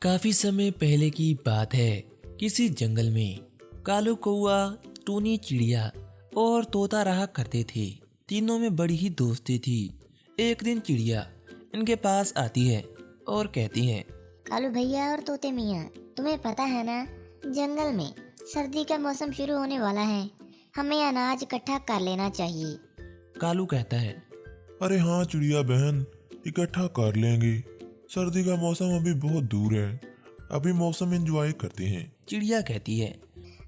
काफी समय पहले की बात है। किसी जंगल में कालू कौआ, टूनी चिड़िया और तोता रहा करते थे। तीनों में बड़ी ही दोस्ती थी। एक दिन चिड़िया इनके पास आती है और कहती है, कालू भैया और तोते मियाँ, तुम्हें पता है ना, जंगल में सर्दी का मौसम शुरू होने वाला है। हमें अनाज इकट्ठा कर लेना चाहिए। कालू कहता है, अरे हाँ चिड़िया बहन, इकट्ठा कर लेंगे। सर्दी का मौसम अभी बहुत दूर है, अभी मौसम एंजॉय करते हैं। चिड़िया कहती है,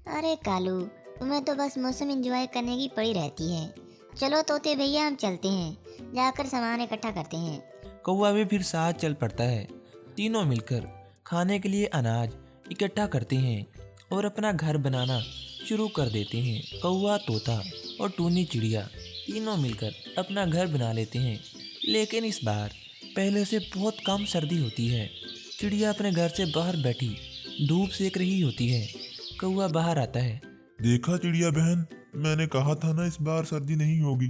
अरे कालू, तुम्हें तो बस मौसम एंजॉय करने की पड़ी रहती है। चलो तोते भैया, हम चलते हैं, जाकर सामान इकट्ठा करते हैं। कौआ भी फिर साथ चल पड़ता है। तीनों मिलकर खाने के लिए अनाज इकट्ठा करते हैं और अपना घर बनाना शुरू कर देते हैं। कौआ, तोता और टूनी चिड़िया तीनों मिलकर अपना घर बना लेते हैं। लेकिन इस बार पहले से बहुत कम सर्दी होती है। चिड़िया अपने घर से बाहर बैठी धूप सेक रही होती है। कौआ बाहर आता है। देखा चिड़िया बहन, मैंने कहा था ना इस बार सर्दी नहीं होगी।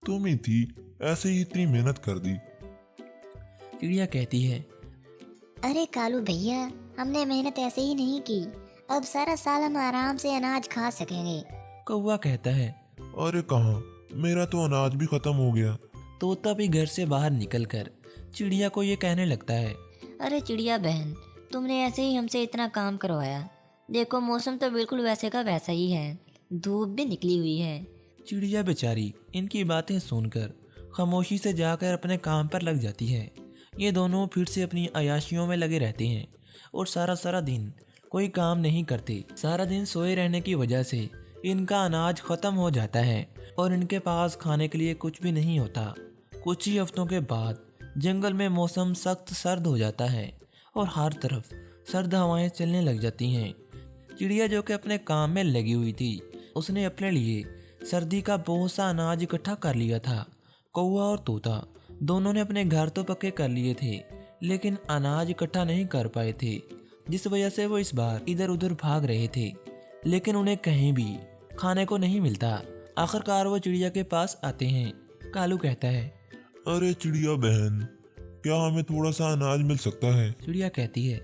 तुम ही थी, ऐसे ही इतनी मेहनत कर दी। चिड़िया कहती है, अरे कालू भैया, हमने मेहनत ऐसे ही नहीं की। अब सारा साल हम आराम से अनाज खा सकेंगे। कौआ कहता है। अरे कहाँ, मेरा तो अनाज भी खत्म हो गया। तोता भी घर से बाहर निकलकर चिड़िया को ये कहने लगता है, अरे चिड़िया बहन, तुमने ऐसे ही हमसे इतना काम करवाया। देखो मौसम तो बिल्कुल वैसे का वैसा ही है, धूप भी निकली हुई है। चिड़िया बेचारी इनकी बातें सुनकर खामोशी से जाकर अपने काम पर लग जाती है। ये दोनों फिर से अपनी अयाशियों में लगे रहते हैं और सारा सारा दिन कोई काम नहीं करते। सारा दिन सोए रहने की वजह से इनका अनाज खत्म हो जाता है और इनके पास खाने के लिए कुछ भी नहीं होता। कुछ ही हफ्तों के बाद जंगल में मौसम सख्त सर्द हो जाता है और हर तरफ सर्द हवाएं चलने लग जाती हैं। चिड़िया जो कि अपने काम में लगी हुई थी, उसने अपने लिए सर्दी का बहुत सा अनाज इकट्ठा कर लिया था। कौआ और तोता दोनों ने अपने घर तो पक्के कर लिए थे, लेकिन अनाज इकट्ठा नहीं कर पाए थे, जिस वजह से वो इस बार इधर उधर भाग रहे थे, लेकिन उन्हें कहीं भी खाने को नहीं मिलता। आखिरकार वो चिड़िया के पास आते हैं। कालू कहता है, अरे चिड़िया बहन, क्या हमें थोड़ा सा अनाज मिल सकता है? चिड़िया कहती है,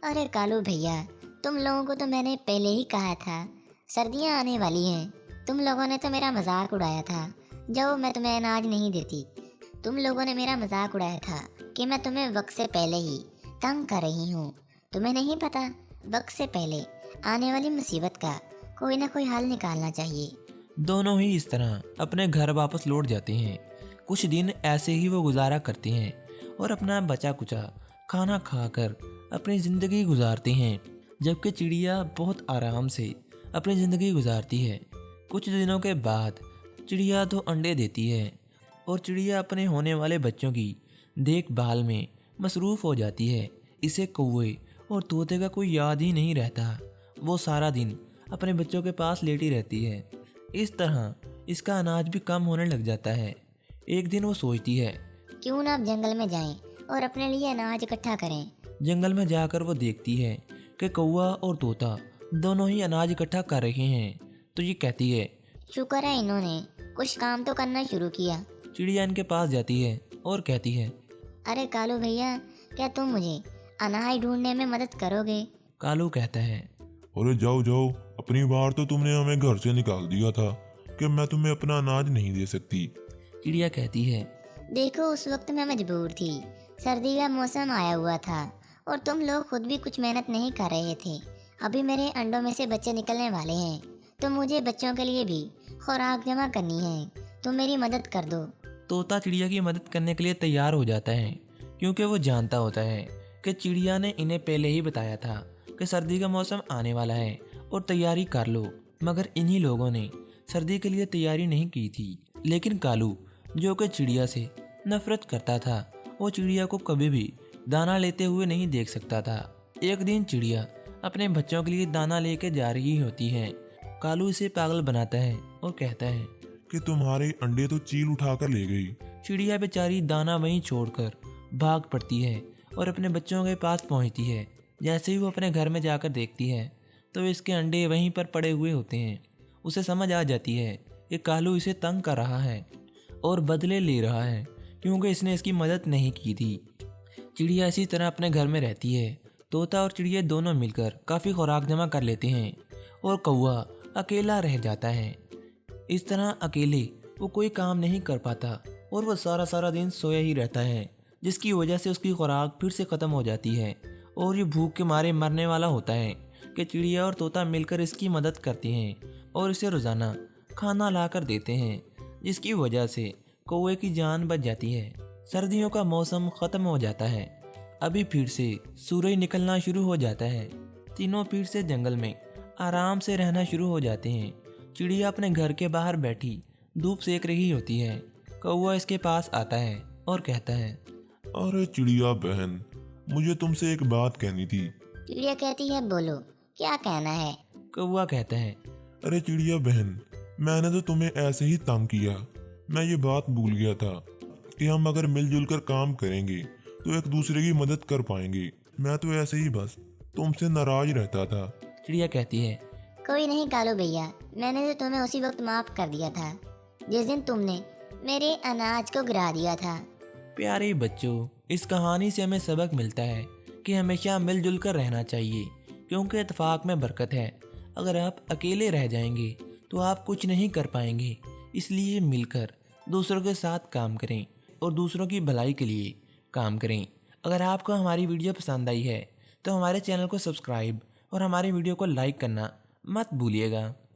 अरे कालू भैया, तुम लोगों को तो मैंने पहले ही कहा था, सर्दियाँ आने वाली हैं। तुम लोगों ने तो मेरा मजाक उड़ाया था जब मैं तुम्हें अनाज नहीं देती। तुम लोगों ने मेरा मजाक उड़ाया था कि मैं तुम्हें वक्त से पहले ही तंग कर रही हूँ। तुम्हें नहीं पता, वक्त से पहले आने वाली मुसीबत का कोई ना कोई हल निकालना चाहिए। दोनों ही इस तरह अपने घर वापस लौट जाते हैं। कुछ दिन ऐसे ही वो गुजारा करते हैं और अपना बचा कुचा खाना खाकर अपनी ज़िंदगी गुजारते हैं, जबकि चिड़िया बहुत आराम से अपनी ज़िंदगी गुजारती है। कुछ दिनों के बाद चिड़िया तो अंडे देती है और चिड़िया अपने होने वाले बच्चों की देखभाल में मसरूफ़ हो जाती है। इसे कौवे और तोते का कोई याद ही नहीं रहता। वो सारा दिन अपने बच्चों के पास लेटी रहती है। इस तरह इसका अनाज भी कम होने लग जाता है। एक दिन वो सोचती है, क्यों ना आप जंगल में जाएं और अपने लिए अनाज इकट्ठा करें। जंगल में जाकर वो देखती है कि कौवा और तोता दोनों ही अनाज इकट्ठा कर रहे हैं, तो ये कहती है, शुक्र है इन्होंने कुछ काम तो करना शुरू किया। चिड़िया इनके पास जाती है और कहती है, अरे कालू भैया, क्या तुम मुझे अनाज ढूंढने में मदद करोगे? कालू कहता है, अरे जाओ जाओ, अपनी बार तो तुमने हमें घर से निकाल दिया था कि मैं तुम्हें अपना अनाज नहीं दे सकती। चिड़िया कहती है, देखो, उस वक्त मैं मजबूर थी, सर्दी का मौसम आया हुआ था और तुम लोग खुद भी कुछ मेहनत नहीं कर रहे थे। अभी मेरे अंडों में से बच्चे निकलने वाले हैं, तो मुझे बच्चों के लिए भी खुराक जमा करनी है। तुम मेरी मदद कर दो। तोता चिड़िया की मदद करने के लिए तैयार हो जाता है, क्योंकि वो जानता होता है कि चिड़िया ने इन्हें पहले ही बताया था कि सर्दी का मौसम आने वाला है और तैयारी कर लो। मगर इन्हीं लोगों ने सर्दी के लिए तैयारी नहीं की थी। लेकिन कालू, जो कि चिड़िया से नफरत करता था, वो चिड़िया को कभी भी दाना लेते हुए नहीं देख सकता था। एक दिन चिड़िया अपने बच्चों के लिए दाना लेके जा रही होती है। कालू इसे पागल बनाता है और कहता है कि तुम्हारे अंडे तो चील उठाकर ले गई। चिड़िया बेचारी दाना वहीं छोड़कर भाग पड़ती है और अपने बच्चों के पास पहुंचती है। जैसे ही वो अपने घर में जाकर देखती है तो इसके अंडे वहीं पर पड़े हुए होते हैं। उसे समझ आ जाती है कि कालू इसे तंग कर रहा है और बदले ले रहा है, क्योंकि इसने इसकी मदद नहीं की थी। चिड़िया इसी तरह अपने घर में रहती है तोता और चिड़िया दोनों मिलकर काफ़ी खुराक जमा कर लेते हैं और कौवा अकेला रह जाता है। इस तरह अकेले वो कोई काम नहीं कर पाता और वह सारा सारा दिन सोया ही रहता है, जिसकी वजह से उसकी खुराक फिर से ख़त्म हो जाती है और ये भूख के मारे मरने वाला होता है कि चिड़िया और तोता मिलकर इसकी मदद करते हैं और इसे रोज़ाना खाना ला कर देते हैं, जिसकी वजह से कौवे की जान बच जाती है। सर्दियों का मौसम ख़त्म हो जाता है। अभी फिर से सूरज निकलना शुरू हो जाता है। तीनों फिर से जंगल में आराम से रहना शुरू हो जाते हैं। चिड़िया अपने घर के बाहर बैठी धूप सेक रही होती है। कौवा इसके पास आता है और कहता है, अरे चिड़िया बहन, मुझे तुमसे एक बात कहनी थी। चिड़िया कहती है बोलो, क्या कहना है? कौवा कहता है, अरे चिड़िया बहन, मैंने तो तुम्हें ऐसे ही तंग किया। मैं ये बात भूल गया था कि हम अगर मिलजुल कर काम करेंगे तो एक दूसरे की मदद कर पाएंगे। मैं तो ऐसे ही बस तुमसे नाराज रहता था। चिड़िया कहती है, कोई नहीं कालू भैया, मैंने तो तुम्हें उसी वक्त माफ कर दिया था जिस दिन तुमने मेरे अनाज को गिरा दिया था। प्यारे बच्चों, इस कहानी से हमें सबक मिलता है कि हमेशा मिलजुल कर रहना चाहिए, क्योंकि इत्तेफाक में बरकत है। अगर आप अकेले रह जाएंगे तो आप कुछ नहीं कर पाएंगे। इसलिए मिलकर दूसरों के साथ काम करें और दूसरों की भलाई के लिए काम करें। अगर आपको हमारी वीडियो पसंद आई है तो हमारे चैनल को सब्सक्राइब और हमारे वीडियो को लाइक करना मत भूलिएगा।